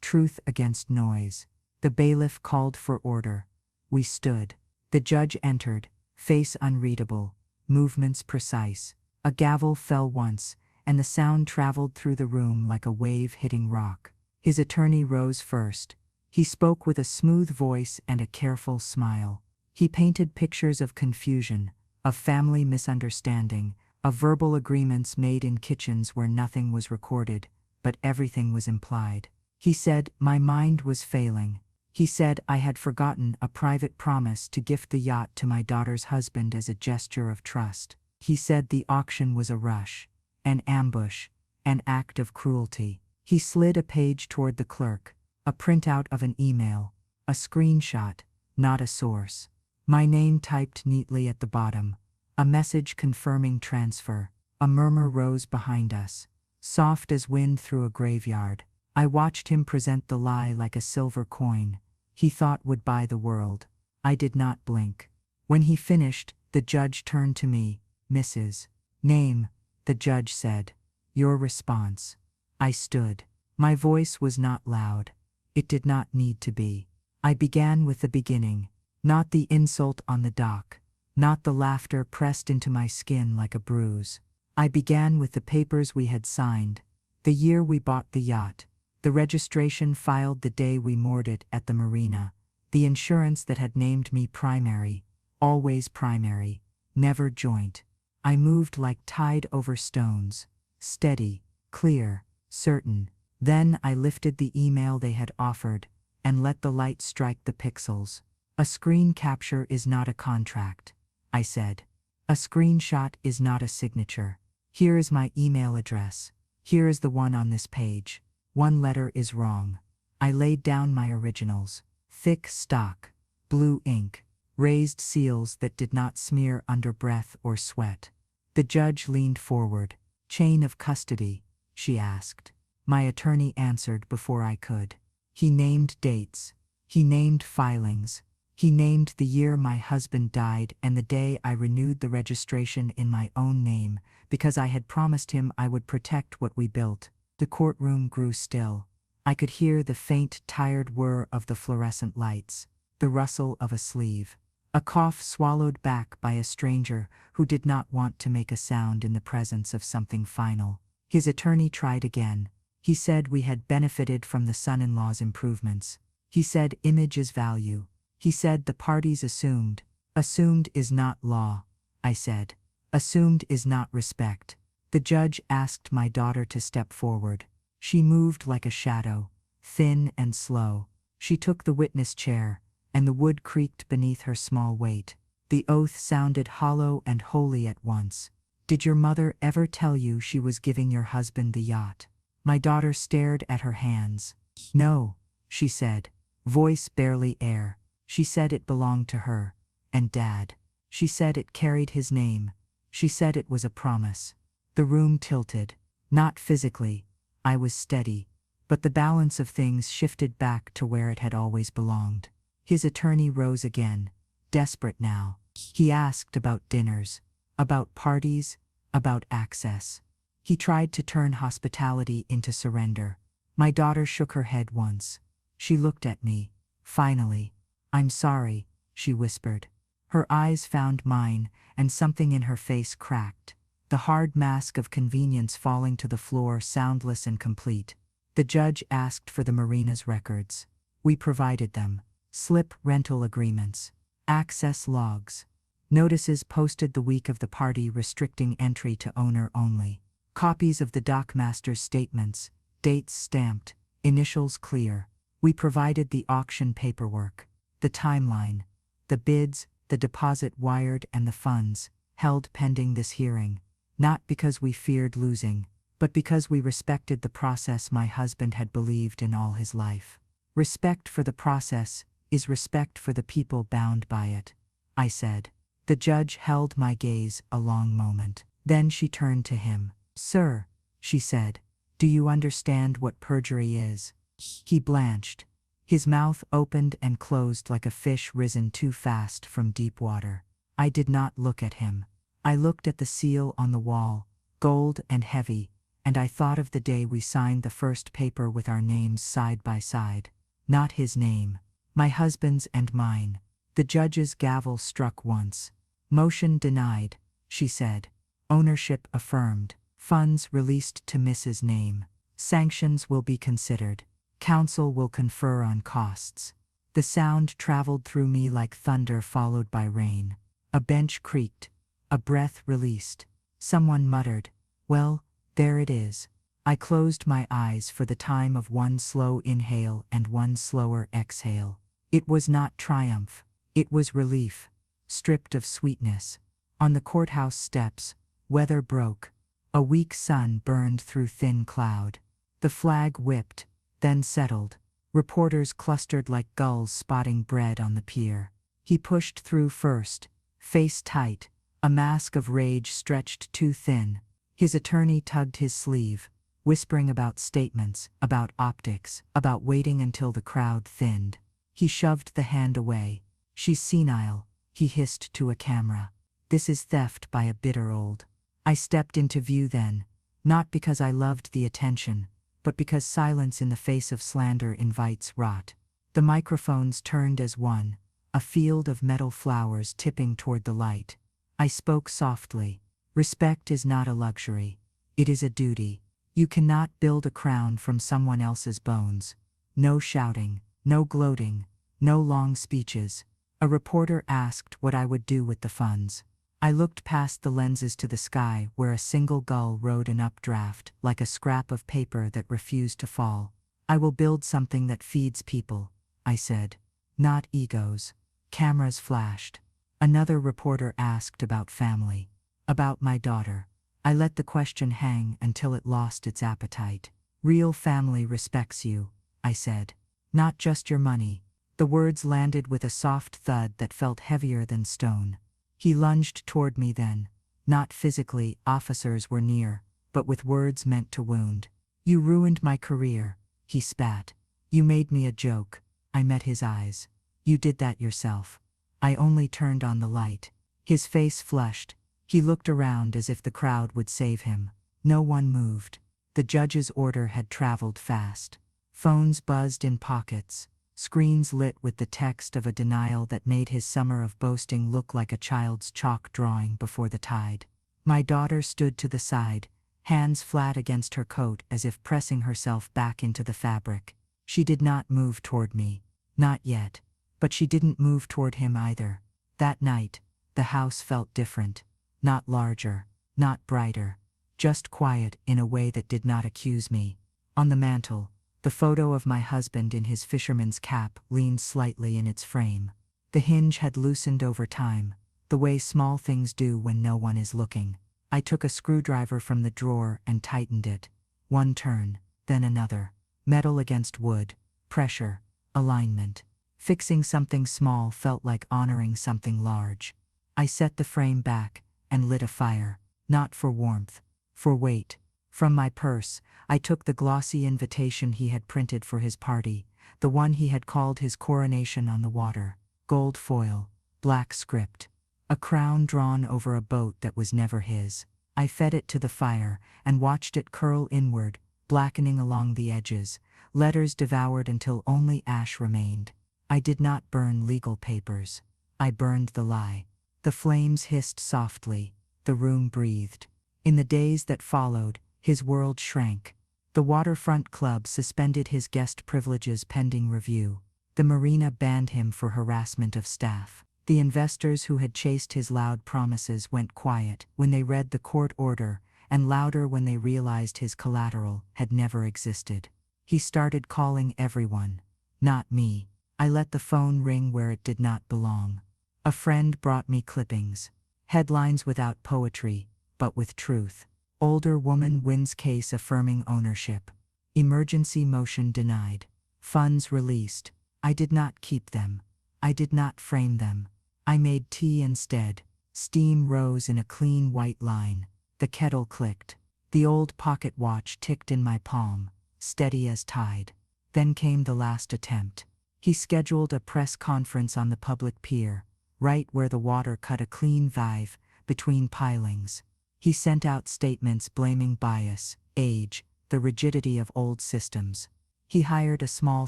truth against noise. The bailiff called for order. We stood. The judge entered, face unreadable, movements precise. A gavel fell once, and the sound traveled through the room like a wave hitting rock. His attorney rose first. He spoke with a smooth voice and a careful smile. He painted pictures of confusion, of family misunderstanding, of verbal agreements made in kitchens where nothing was recorded, but everything was implied. He said my mind was failing. He said I had forgotten a private promise to gift the yacht to my daughter's husband as a gesture of trust. He said the auction was a rush, an ambush, an act of cruelty. He slid a page toward the clerk, a printout of an email, a screenshot, not a source. My name typed neatly at the bottom, a message confirming transfer. A murmur rose behind us, soft as wind through a graveyard. I watched him present the lie like a silver coin he thought would buy the world. I did not blink. When he finished, the judge turned to me. Mrs. Name, the judge said. Your response. I stood. My voice was not loud. It did not need to be. I began with the beginning, not the insult on the dock, not the laughter pressed into my skin like a bruise. I began with the papers we had signed, the year we bought the yacht, the registration filed the day we moored it at the marina, the insurance that had named me primary, always primary, never joint. I moved like tide over stones, steady, clear, certain. Then I lifted the email they had offered and let the light strike the pixels. A screen capture is not a contract, I said. A screenshot is not a signature. Here is my email address. Here is the one on this page. One letter is wrong. I laid down my originals. Thick stock, blue ink, raised seals that did not smear under breath or sweat. The judge leaned forward. Chain of custody, she asked. My attorney answered before I could. He named dates. He named filings. He named the year my husband died and the day I renewed the registration in my own name, because I had promised him I would protect what we built. The courtroom grew still. I could hear the faint, tired whir of the fluorescent lights, the rustle of a sleeve, a cough swallowed back by a stranger who did not want to make a sound in the presence of something final. His attorney tried again. He said we had benefited from the son-in-law's improvements. He said image is value. He said the parties assumed. Assumed is not law, I said. Assumed is not respect. The judge asked my daughter to step forward. She moved like a shadow, thin and slow. She took the witness chair, and the wood creaked beneath her small weight. The oath sounded hollow and holy at once. Did your mother ever tell you she was giving your husband the yacht? My daughter stared at her hands. No, she said, voice barely air. She said it belonged to her, and Dad. She said it carried his name. She said it was a promise. The room tilted. Not physically. I was steady. But the balance of things shifted back to where it had always belonged. His attorney rose again, desperate now. He asked about dinners, about parties, about access. He tried to turn hospitality into surrender. My daughter shook her head once. She looked at me. Finally. I'm sorry, she whispered. Her eyes found mine, and something in her face cracked. The hard mask of convenience falling to the floor soundless and complete. The judge asked for the marina's records. We provided them. Slip rental agreements. Access logs. Notices posted the week of the party restricting entry to owner only. Copies of the dockmaster's statements, dates stamped, initials clear. We provided the auction paperwork, the timeline, the bids, the deposit wired and the funds, held pending this hearing, not because we feared losing, but because we respected the process my husband had believed in all his life. Respect for the process is respect for the people bound by it, I said. The judge held my gaze a long moment. Then she turned to him. Sir, she said, do you understand what perjury is? He blanched. His mouth opened and closed like a fish risen too fast from deep water. I did not look at him. I looked at the seal on the wall, gold and heavy, and I thought of the day we signed the first paper with our names side by side. Not his name, my husband's and mine. The judge's gavel struck once. Motion denied, she said. Ownership affirmed. Funds released to Mrs. Name. Sanctions will be considered. Council will confer on costs. The sound traveled through me like thunder followed by rain. A bench creaked. A breath released. Someone muttered, "Well, there it is." I closed my eyes for the time of one slow inhale and one slower exhale. It was not triumph. It was relief, stripped of sweetness. On the courthouse steps, weather broke. A weak sun burned through thin cloud. The flag whipped, then settled. Reporters clustered like gulls spotting bread on the pier. He pushed through first, face tight, a mask of rage stretched too thin. His attorney tugged his sleeve, whispering about statements, about optics, about waiting until the crowd thinned. He shoved the hand away. "She's senile," he hissed to a camera. "This is theft by a bitter old." I stepped into view then, not because I loved the attention, but because silence in the face of slander invites rot. The microphones turned as one, a field of metal flowers tipping toward the light. I spoke softly. Respect is not a luxury. It is a duty. You cannot build a crown from someone else's bones. No shouting, no gloating, no long speeches. A reporter asked what I would do with the funds. I looked past the lenses to the sky where a single gull rode an updraft like a scrap of paper that refused to fall. "I will build something that feeds people," I said. "Not egos." Cameras flashed. Another reporter asked about family, about my daughter. I let the question hang until it lost its appetite. "Real family respects you," I said. "Not just your money." The words landed with a soft thud that felt heavier than stone. He lunged toward me then. Not physically, officers were near, but with words meant to wound. "You ruined my career," he spat. "You made me a joke." I met his eyes. "You did that yourself." I only turned on the light. His face flushed. He looked around as if the crowd would save him. No one moved. The judge's order had traveled fast. Phones buzzed in pockets. Screens lit with the text of a denial that made his summer of boasting look like a child's chalk drawing before the tide. My daughter stood to the side, hands flat against her coat as if pressing herself back into the fabric. She did not move toward me. Not yet. But she didn't move toward him either. That night, the house felt different. Not larger, not brighter. Just quiet in a way that did not accuse me. On the mantel, the photo of my husband in his fisherman's cap leaned slightly in its frame. The hinge had loosened over time, the way small things do when no one is looking. I took a screwdriver from the drawer and tightened it. One turn, then another. Metal against wood, pressure, alignment. Fixing something small felt like honoring something large. I set the frame back and lit a fire, not for warmth, for weight. From my purse, I took the glossy invitation he had printed for his party, the one he had called his coronation on the water. Gold foil, black script. A crown drawn over a boat that was never his. I fed it to the fire and watched it curl inward, blackening along the edges, letters devoured until only ash remained. I did not burn legal papers. I burned the lie. The flames hissed softly. The room breathed. In the days that followed, his world shrank. The waterfront club suspended his guest privileges pending review. The marina banned him for harassment of staff. The investors who had chased his loud promises went quiet when they read the court order, and louder when they realized his collateral had never existed. He started calling everyone. Not me. I let the phone ring where it did not belong. A friend brought me clippings. Headlines without poetry, but with truth. Older woman wins case affirming ownership. Emergency motion denied. Funds released. I did not keep them. I did not frame them. I made tea instead. Steam rose in a clean white line. The kettle clicked. The old pocket watch ticked in my palm, steady as tide. Then came the last attempt. He scheduled a press conference on the public pier, right where the water cut a clean vive between pilings. He sent out statements blaming bias, age, the rigidity of old systems. He hired a small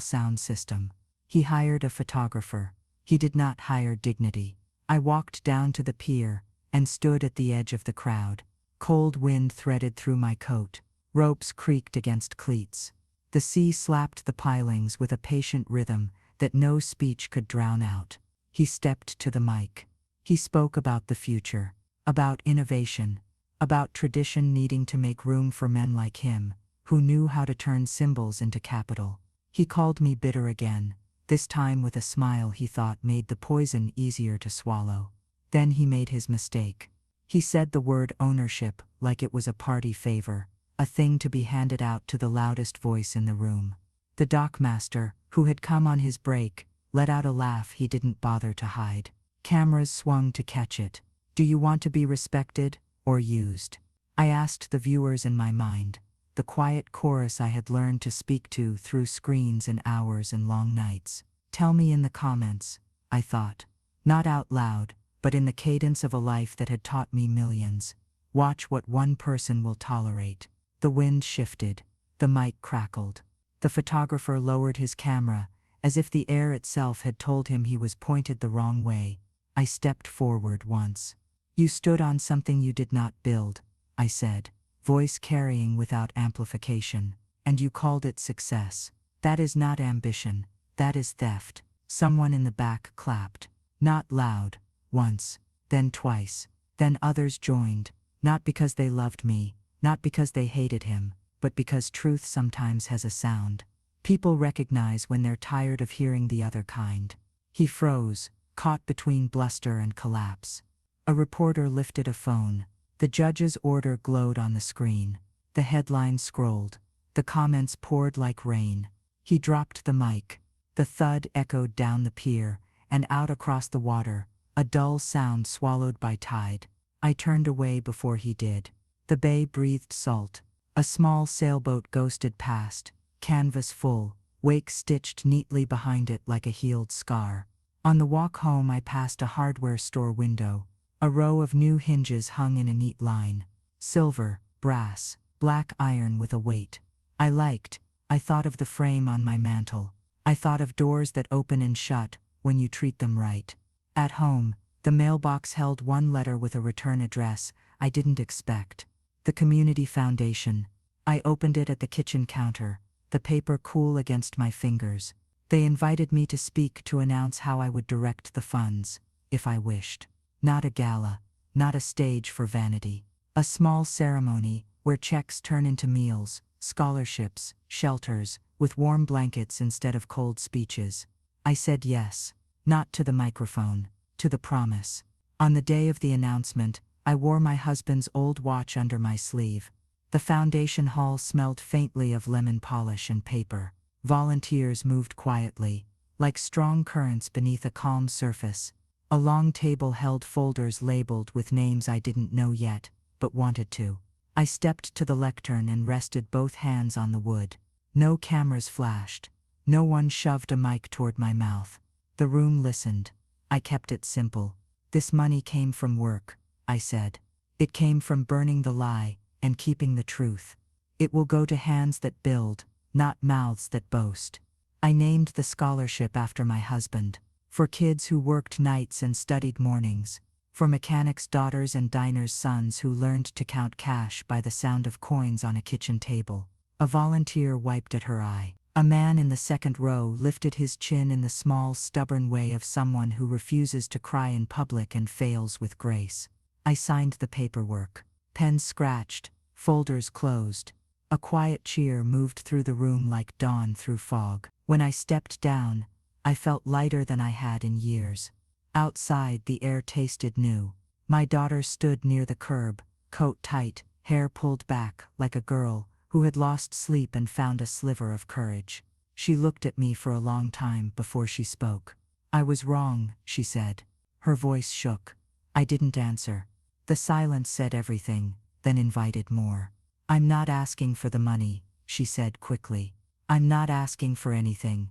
sound system. He hired a photographer. He did not hire dignity. I walked down to the pier and stood at the edge of the crowd. Cold wind threaded through my coat. Ropes creaked against cleats. The sea slapped the pilings with a patient rhythm that no speech could drown out. He stepped to the mic. He spoke about the future, about innovation, about tradition needing to make room for men like him, who knew how to turn symbols into capital. He called me bitter again, this time with a smile he thought made the poison easier to swallow. Then he made his mistake. He said the word ownership like it was a party favor, a thing to be handed out to the loudest voice in the room. The dockmaster, who had come on his break, let out a laugh he didn't bother to hide. Cameras swung to catch it. Do you want to be respected or used? I asked the viewers in my mind, the quiet chorus I had learned to speak to through screens and hours and long nights. Tell me in the comments, I thought. Not out loud, but in the cadence of a life that had taught me millions. Watch what one person will tolerate. The wind shifted. The mic crackled. The photographer lowered his camera, as if the air itself had told him he was pointed the wrong way. I stepped forward once. You stood on something you did not build, I said, voice carrying without amplification, and you called it success. That is not ambition, that is theft. Someone in the back clapped. Not loud, once, then twice, then others joined, not because they loved me, not because they hated him, but because truth sometimes has a sound. People recognize when they're tired of hearing the other kind. He froze, caught between bluster and collapse. A reporter lifted a phone. The judge's order glowed on the screen. The headline scrolled. The comments poured like rain. He dropped the mic. The thud echoed down the pier and out across the water, a dull sound swallowed by tide. I turned away before he did. The bay breathed salt. A small sailboat ghosted past, canvas full, wake stitched neatly behind it like a healed scar. On the walk home I passed a hardware store window. A row of new hinges hung in a neat line. Silver, brass, black iron with a weight. I thought of the frame on my mantel. I thought of doors that open and shut when you treat them right. At home, the mailbox held one letter with a return address I didn't expect. The Community Foundation. I opened it at the kitchen counter, the paper cool against my fingers. They invited me to speak to announce how I would direct the funds, if I wished. Not a gala, not a stage for vanity. A small ceremony where checks turn into meals, scholarships, shelters, with warm blankets instead of cold speeches. I said yes, not to the microphone, to the promise. On the day of the announcement, I wore my husband's old watch under my sleeve. The foundation hall smelled faintly of lemon polish and paper. Volunteers moved quietly, like strong currents beneath a calm surface. A long table held folders labeled with names I didn't know yet, but wanted to. I stepped to the lectern and rested both hands on the wood. No cameras flashed. No one shoved a mic toward my mouth. The room listened. I kept it simple. This money came from work, I said. It came from burning the lie and keeping the truth. It will go to hands that build, not mouths that boast. I named the scholarship after my husband. For kids who worked nights and studied mornings. For mechanics' daughters and diners' sons who learned to count cash by the sound of coins on a kitchen table. A volunteer wiped at her eye. A man in the second row lifted his chin in the small, stubborn way of someone who refuses to cry in public and fails with grace. I signed the paperwork. Pens scratched, folders closed. A quiet cheer moved through the room like dawn through fog. When I stepped down, I felt lighter than I had in years. Outside, the air tasted new. My daughter stood near the curb, coat tight, hair pulled back, like a girl who had lost sleep and found a sliver of courage. She looked at me for a long time before she spoke. I was wrong, she said. Her voice shook. I didn't answer. The silence said everything, then invited more. I'm not asking for the money, she said quickly. I'm not asking for anything.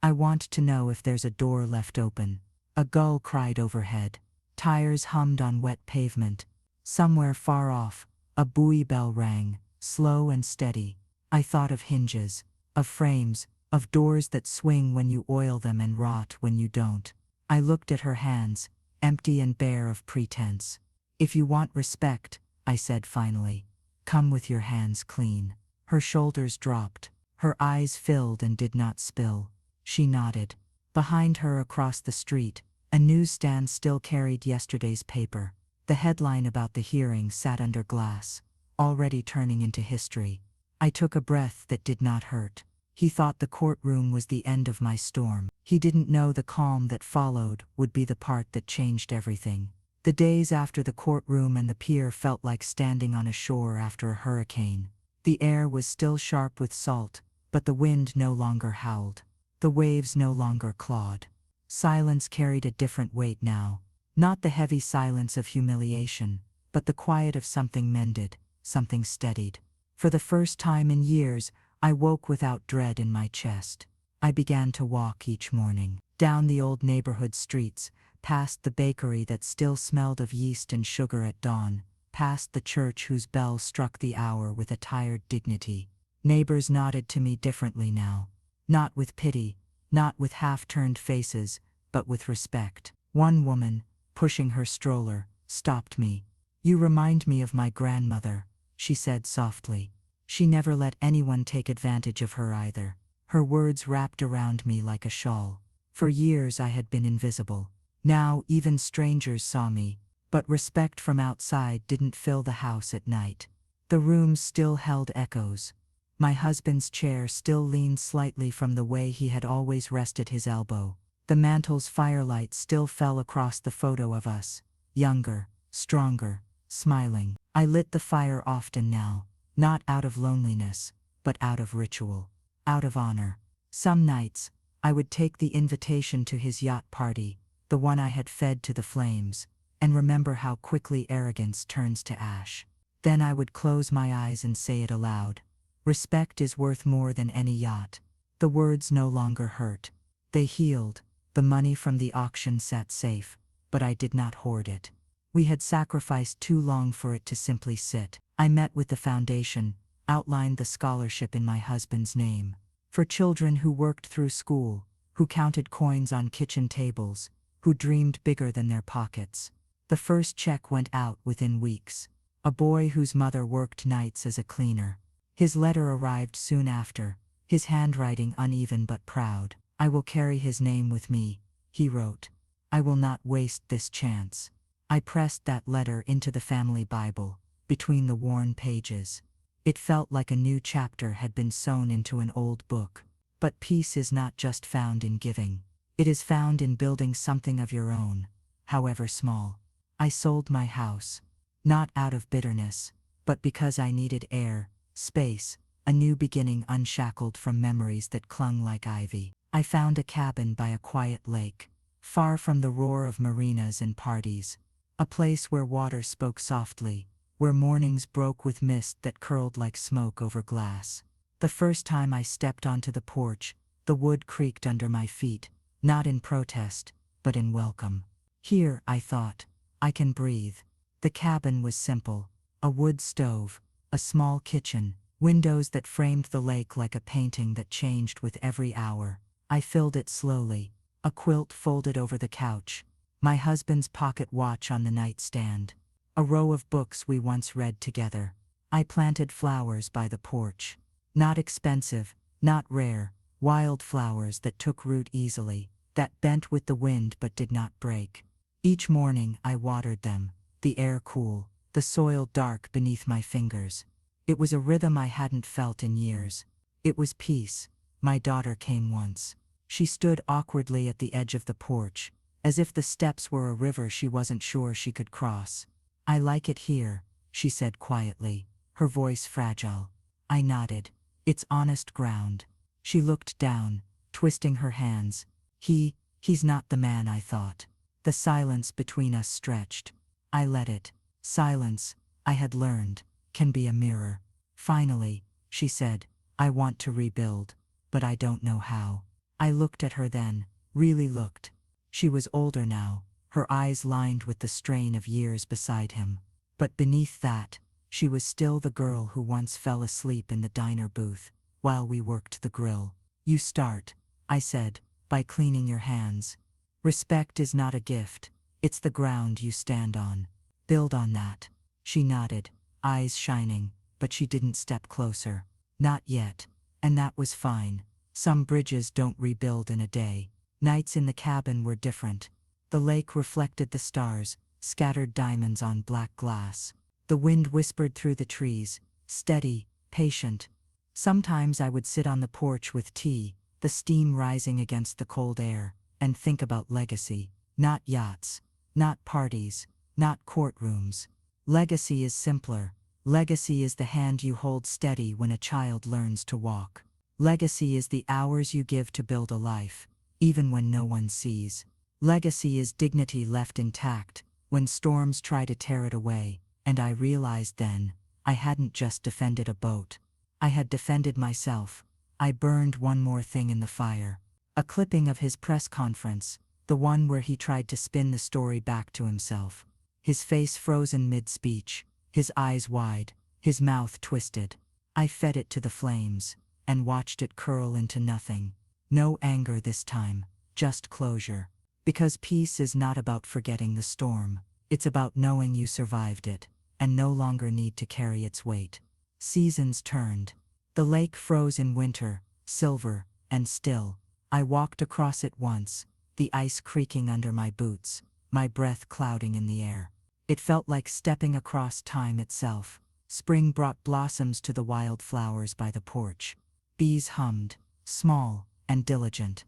I want to know if there's a door left open. A gull cried overhead. Tires hummed on wet pavement. Somewhere far off, a buoy bell rang, slow and steady. I thought of hinges, of frames, of doors that swing when you oil them and rot when you don't. I looked at her hands, empty and bare of pretense. If you want respect, I said finally, come with your hands clean. Her shoulders dropped, her eyes filled and did not spill. She nodded. Behind her across the street, a newsstand still carried yesterday's paper. The headline about the hearing sat under glass, already turning into history. I took a breath that did not hurt. He thought the courtroom was the end of my storm. He didn't know the calm that followed would be the part that changed everything. The days after the courtroom and the pier felt like standing on a shore after a hurricane. The air was still sharp with salt, but the wind no longer howled. The waves no longer clawed. Silence carried a different weight now, not the heavy silence of humiliation, but the quiet of something mended, something steadied. For the first time in years, I woke without dread in my chest. I began to walk each morning, down the old neighborhood streets, past the bakery that still smelled of yeast and sugar at dawn, past the church whose bell struck the hour with a tired dignity. Neighbors nodded to me differently now, not with pity, not with half-turned faces, but with respect. One woman, pushing her stroller, stopped me. You remind me of my grandmother, she said softly. She never let anyone take advantage of her either. Her words wrapped around me like a shawl. For years I had been invisible. Now even strangers saw me, but respect from outside didn't fill the house at night. The rooms still held echoes. My husband's chair still leaned slightly from the way he had always rested his elbow. The mantel's firelight still fell across the photo of us, younger, stronger, smiling. I lit the fire often now, not out of loneliness, but out of ritual, out of honor. Some nights, I would take the invitation to his yacht party, the one I had fed to the flames, and remember how quickly arrogance turns to ash. Then I would close my eyes and say it aloud. Respect is worth more than any yacht. The words no longer hurt. They healed. The money from the auction sat safe, but I did not hoard it. We had sacrificed too long for it to simply sit. I met with the foundation, outlined the scholarship in my husband's name. For children who worked through school, who counted coins on kitchen tables, who dreamed bigger than their pockets. The first check went out within weeks. A boy whose mother worked nights as a cleaner. His letter arrived soon after, his handwriting uneven but proud. I will carry his name with me, he wrote. I will not waste this chance. I pressed that letter into the family Bible, between the worn pages. It felt like a new chapter had been sewn into an old book. But peace is not just found in giving. It is found in building something of your own, however small. I sold my house, not out of bitterness, but because I needed air, space, a new beginning unshackled from memories that clung like ivy. I found a cabin by a quiet lake, far from the roar of marinas and parties, a place where water spoke softly, where mornings broke with mist that curled like smoke over glass. The first time I stepped onto the porch, the wood creaked under my feet, not in protest, but in welcome. Here, I thought, I can breathe. The cabin was simple, a wood stove, a small kitchen, windows that framed the lake like a painting that changed with every hour. I filled it slowly, a quilt folded over the couch, my husband's pocket watch on the nightstand, a row of books we once read together. I planted flowers by the porch. Not expensive, not rare, wild flowers that took root easily, that bent with the wind but did not break. Each morning I watered them, the air cool, the soil dark beneath my fingers. It was a rhythm I hadn't felt in years. It was peace. My daughter came once. She stood awkwardly at the edge of the porch, as if the steps were a river she wasn't sure she could cross. I like it here, she said quietly, her voice fragile. I nodded. It's honest ground. She looked down, twisting her hands. He's not the man I thought. The silence between us stretched. I let it. Silence, I had learned, can be a mirror. Finally, she said, I want to rebuild, but I don't know how. I looked at her then, really looked. She was older now, her eyes lined with the strain of years beside him. But beneath that, she was still the girl who once fell asleep in the diner booth while we worked the grill. You start, I said, by cleaning your hands. Respect is not a gift, it's the ground you stand on. Build on that. She nodded, eyes shining, but she didn't step closer. Not yet. And that was fine. Some bridges don't rebuild in a day. Nights in the cabin were different. The lake reflected the stars, scattered diamonds on black glass. The wind whispered through the trees, steady, patient. Sometimes I would sit on the porch with tea, the steam rising against the cold air, and think about legacy. Not yachts, not parties, not courtrooms. Legacy is simpler. Legacy is the hand you hold steady when a child learns to walk. Legacy is the hours you give to build a life, even when no one sees. Legacy is dignity left intact when storms try to tear it away, and I realized then, I hadn't just defended a boat. I had defended myself. I burned one more thing in the fire. A clipping of his press conference, the one where he tried to spin the story back to himself. His face frozen mid-speech, his eyes wide, his mouth twisted. I fed it to the flames, and watched it curl into nothing. No anger this time, just closure. Because peace is not about forgetting the storm, it's about knowing you survived it, and no longer need to carry its weight. Seasons turned. The lake froze in winter, silver and still. I walked across it once, the ice creaking under my boots, my breath clouding in the air. It felt like stepping across time itself. Spring brought blossoms to the wildflowers by the porch. Bees hummed, small and diligent.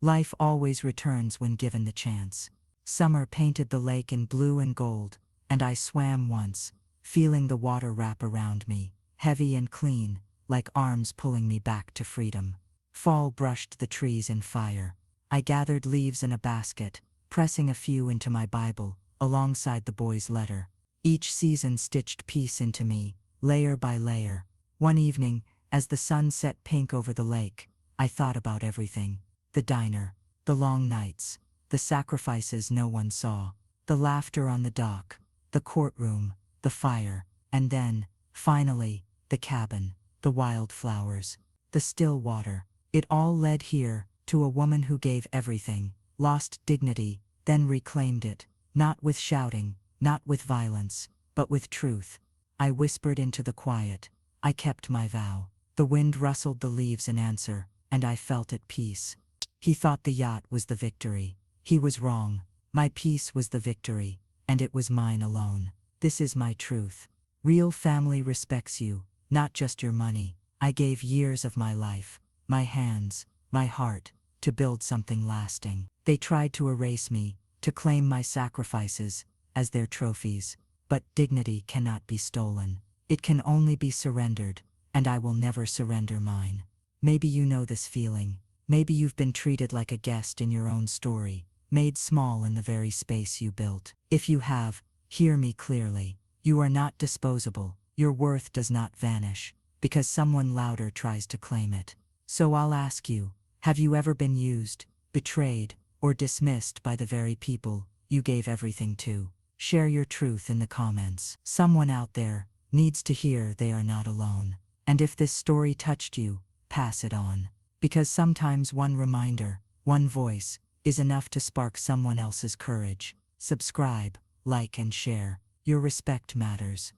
Life always returns when given the chance. Summer painted the lake in blue and gold, and I swam once, feeling the water wrap around me, heavy and clean, like arms pulling me back to freedom. Fall brushed the trees in fire. I gathered leaves in a basket, pressing a few into my Bible, alongside the boy's letter. Each season stitched peace into me, layer by layer. One evening, as the sun set pink over the lake, I thought about everything. The diner, the long nights, the sacrifices no one saw, the laughter on the dock, the courtroom, the fire, and then, finally, the cabin, the wildflowers, the still water. It all led here, to a woman who gave everything, lost dignity, then reclaimed it, not with shouting, not with violence, but with truth. I whispered into the quiet. I kept my vow. The wind rustled the leaves in answer, and I felt at peace. He thought the yacht was the victory. He was wrong. My peace was the victory, and it was mine alone. This is my truth. Real family respects you, not just your money. I gave years of my life, my hands, my heart, to build something lasting. They tried to erase me, to claim my sacrifices as their trophies. But dignity cannot be stolen. It can only be surrendered, and I will never surrender mine. Maybe you know this feeling. Maybe you've been treated like a guest in your own story, made small in the very space you built. If you have, hear me clearly. You are not disposable. Your worth does not vanish, because someone louder tries to claim it. So I'll ask you, have you ever been used, betrayed, or dismissed by the very people you gave everything to? Share your truth in the comments. Someone out there needs to hear they are not alone. And if this story touched you, pass it on. Because sometimes one reminder, one voice, is enough to spark someone else's courage. Subscribe, like and share. Your respect matters.